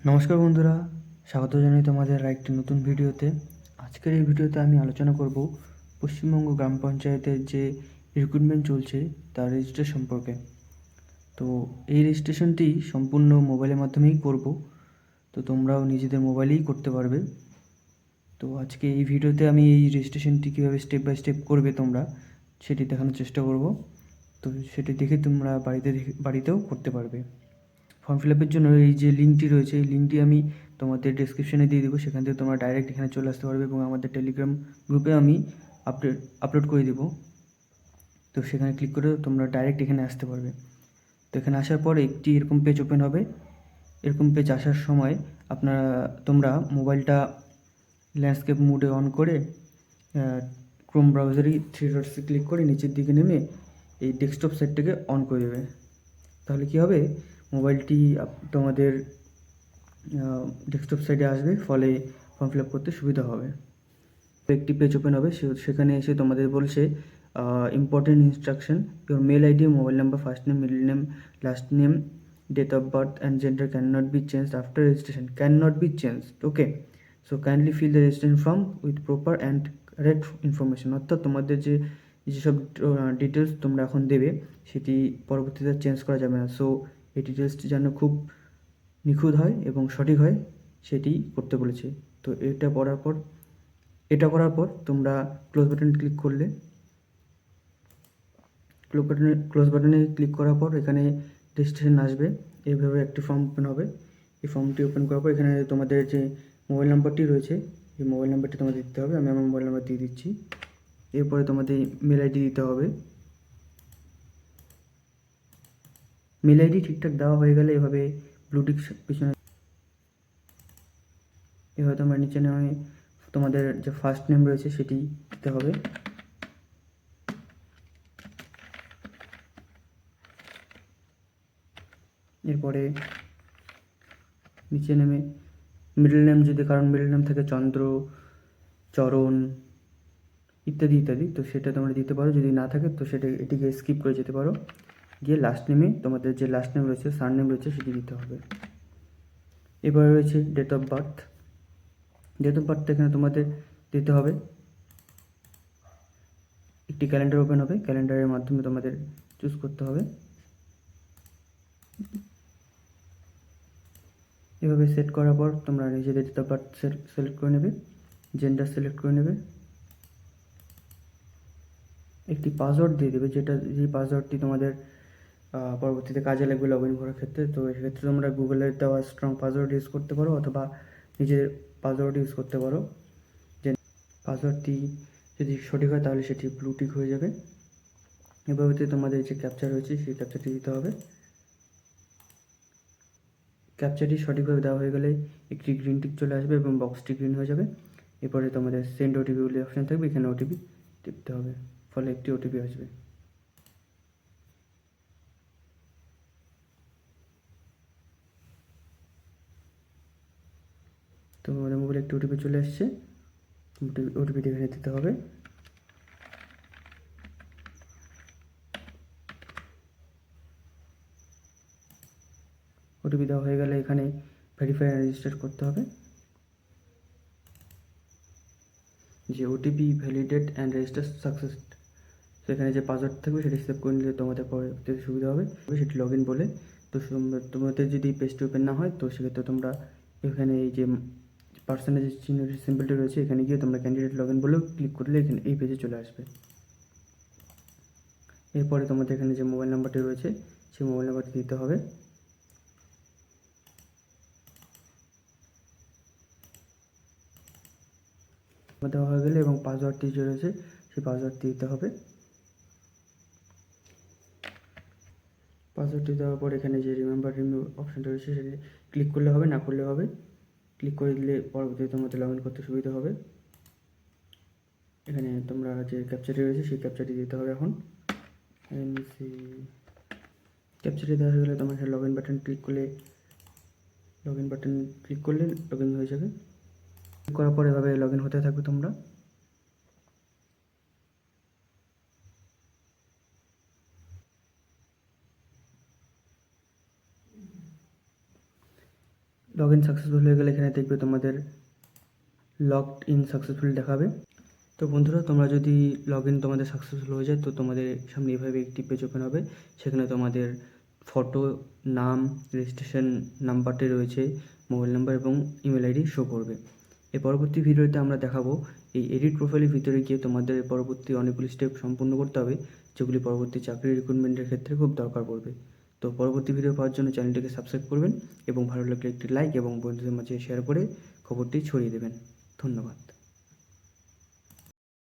নমস্কার বন্ধুরা, স্বাগত জানাই তোমাদের আরেকটি নতুন ভিডিওতে। আজকের এই ভিডিওতে আমি আলোচনা করব পশ্চিমবঙ্গ গ্রাম পঞ্চায়েতের যে রিক্রুটমেন্ট চলছে তার রেজিস্ট্রেশন সম্পর্কে। তো এই রেজিস্ট্রেশনটি সম্পূর্ণ মোবাইলের মাধ্যমেই করব, তো তোমরাও নিজেদের মোবাইলেই করতে পারবে। তো আজকে এই ভিডিওতে আমি এই রেজিস্ট্রেশনটি কীভাবে স্টেপ বাই স্টেপ করবে তোমরা সেটি দেখানোর চেষ্টা করব। তো সেটি দেখে তোমরা বাড়িতেও করতে পারবে। ফর্ম ফিল আপের জন্য এই যে লিঙ্কটি রয়েছে, এই লিঙ্কটি আমি তোমাদের ডেসক্রিপশনে দিয়ে দেবো, সেখান থেকে তোমরা ডাইরেক্ট এখানে চলে আসতে পারবে এবং আমাদের টেলিগ্রাম গ্রুপে আমি আপলোড করে দেবো। তো সেখানে ক্লিক করে তোমরা ডাইরেক্ট এখানে আসতে পারবে। তো এখানে আসার পর একটি এরকম পেজ ওপেন হবে। এরকম পেজ আসার সময় তোমরা মোবাইলটা ল্যান্ডস্কেপ মোডে অন করে ক্রোম ব্রাউজারে থ্রি ডটসে ক্লিক করে নিচের দিকে নেমে এই ডেস্কটপ সেটটাকে অন করে দেবে। তাহলে কী হবে, মোবাইলটি তোমাদের ডেস্কটপ সাইডে আসবে, ফলে ফর্ম ফিল আপ করতে সুবিধা হবে। একটি পেজ ওপেন হবে, সেখানে এসে তোমাদের বলছে important instruction, your mail ID, mobile number, first name, middle name, last name, date of birth and gender cannot be changed after registration. Cannot be changed. Okay. So kindly fill the registration form with proper and correct information. অর্থাৎ তোমাদের যেসব details তোমরা এখন দেবে সেটি পরবর্তীতে change করা যাবে না। সো এই ডিটেলসটি যেন খুব নিখুঁত হয় এবং সঠিক হয় সেটি করতে বলেছে। তো এটা করার পর তোমরা ক্লোজ বাটনে ক্লিক করলে, ক্লোজ বাটনে ক্লিক করার পর এখানে রেজিস্ট্রেশন আসবে। এইভাবে একটি ফর্ম ওপেন হবে। এই ফর্মটি ওপেন করার পর এখানে তোমাদের যে মোবাইল নাম্বারটি রয়েছে, এই মোবাইল নাম্বারটি তোমাদের দিতে হবে। আমি আমার মোবাইল নাম্বার দিয়ে দিচ্ছি। এরপরে তোমাদের মেল আইডি দিতে হবে। মেল আইডি ঠিকঠাক দেওয়া হয়ে গেলে এভাবে ব্লুটিক পিছনে এভাবে তোমরা নিচে নামে তোমাদের যে ফার্স্ট নেম রয়েছে সেটি দিতে হবে। এরপরে নিচে নেমে মিডল নেম, যদি কারণ মিডল নেম থাকে চন্দ্র, চরণ ইত্যাদি ইত্যাদি, তো সেটা তোমরা দিতে পারো। যদি না থাকে তো এটিকে স্কিপ করে যেতে পারো। গিয়ে লাস্ট নেমে তোমাদের যে লাস্ট নেম রয়েছে, সার নেম রয়েছে সেটি দিতে হবে। এবারে রয়েছে date of birth. Date of birth এখানে তোমাদের দিতে হবে। একটি ক্যালেন্ডার ওপেন হবে, ক্যালেন্ডারের মাধ্যমে তোমাদের চুজ করতে হবে। এভাবে সেট করার পর তোমরা নিজেদের ডেট অফ বার্থ সিলেক্ট করে নেবে, জেন্ডার সিলেক্ট করে নেবে, একটি পাসওয়ার্ড দিয়ে দেবে, যে পাসওয়ার্ডটি তোমাদের পরবর্তীতে কাজে লাগবে লগ ইন করার ক্ষেত্রে। তো এক্ষেত্রে তোমরা গুগলের দেওয়া স্ট্রং পাসওয়ার্ড ইউজ করতে পারো অথবা নিজের পাসওয়ার্ড ইউজ করতে পারো। যে পাসওয়ার্ডটি যদি সঠিক হয় তাহলে সেটি ব্লুটিক হয়ে যাবে। এভাবে তোমাদের যে ক্যাপচা রয়েছে সেই ক্যাপচাটি দিতে হবে। ক্যাপচাটি সঠিকভাবে দেওয়া হয়ে গেলে একটি গ্রিন টিক চলে আসবে এবং বক্সটি গ্রিন হয়ে যাবে। এরপরে তোমাদের সেন্ড ওটিপি বলে অপশান থাকবে, এখানে ওটিপি টিপতে হবে, ফলে একটি ওটিপি আসবে। তো আমাদের মোবাইলে একটি ওটিপি চলে আসছে, ওটিপিটি এখানে দিতে হবে। ওটিপি দেওয়া হয়ে গেলে এখানে ভেরিফাই অ্যান্ড রেজিস্টার করতে হবে। যে OTP validate and register success, সেখানে যে পাসওয়ার্ড থাকবে সেটি সেভ করে নিলে তোমাদের পরবর্তীতে সুবিধা হবে, সেটি লগ ইন বলে। তো তোমাদের যদি পেজটি ওপেন না হয় তো সেক্ষেত্রে তোমরা এখানে এই যে পার্সেন্টেজ চিহ্ন সিম্বলটি রয়েছে এখানে গিয়ে তোমরা ক্যান্ডিডেট লগ ইন বলেও ক্লিক করলে এখানে এই পেজে চলে আসবে। এরপরে তোমাদের এখানে যে মোবাইল নাম্বারটি রয়েছে সেই মোবাইল নাম্বারটি দিতে হবে। দেওয়া হয়ে গেলে এবং পাসওয়ার্ডটি যে রয়েছে সেই পাসওয়ার্ডটি দিতে হবে। পাসওয়ার্ডটি দেওয়ার পর এখানে যে রিমেম্বার রিমুভ অপশানটা রয়েছে সেটি ক্লিক করলে হবে, না করলে হবে। ক্লিক করে দিলে পরবর্তীতে তোমাদের লগ ইন করতে সুবিধা হবে। এখানে তোমরা যে ক্যাপচারটি রয়েছে সেই ক্যাপচারটি দিতে হবে। এখন ক্যাপচারটি দেওয়া হয়ে গেলে তোমার এখানে লগ ইন বাটন ক্লিক করলে লগ ইন হয়ে যাবে। ক্লিক করার পর এভাবে লগ ইন হতে থাকবে। তোমরা লগ ইন সাকসেসফুল হয়ে গেলে এখানে দেখবে তোমাদের লগড ইন সাকসেসফুল দেখাবে। তো বন্ধুরা, তোমরা যদি লগ ইন তোমাদের সাকসেসফুল হয়ে যায় তো তোমাদের সামনে এভাবে একটি পেজ ওপেন হবে। সেখানে তোমাদের ফটো, নাম, রেজিস্ট্রেশন নাম্বারটি রয়েছে, মোবাইল নাম্বার এবং ইমেল আইডি শো করবে। এর পরবর্তী ভিডিওতে আমরা দেখাবো এই এডিট প্রোফাইলের ভিতরে গিয়ে তোমাদের পরবর্তী অনেকগুলি স্টেপ সম্পূর্ণ করতে হবে, যেগুলি পরবর্তী চাকরির রিক্রুটমেন্টের ক্ষেত্রে খুব দরকার পড়বে। তো পরবর্তী ভিডিও পাওয়ার জন্য চ্যানেলটিকে সাবস্ক্রাইব করবেন এবং ভালো লাগলে একটি লাইক এবং বন্ধুদের মাঝে শেয়ার করে খবরটি ছড়িয়ে দেবেন। ধন্যবাদ।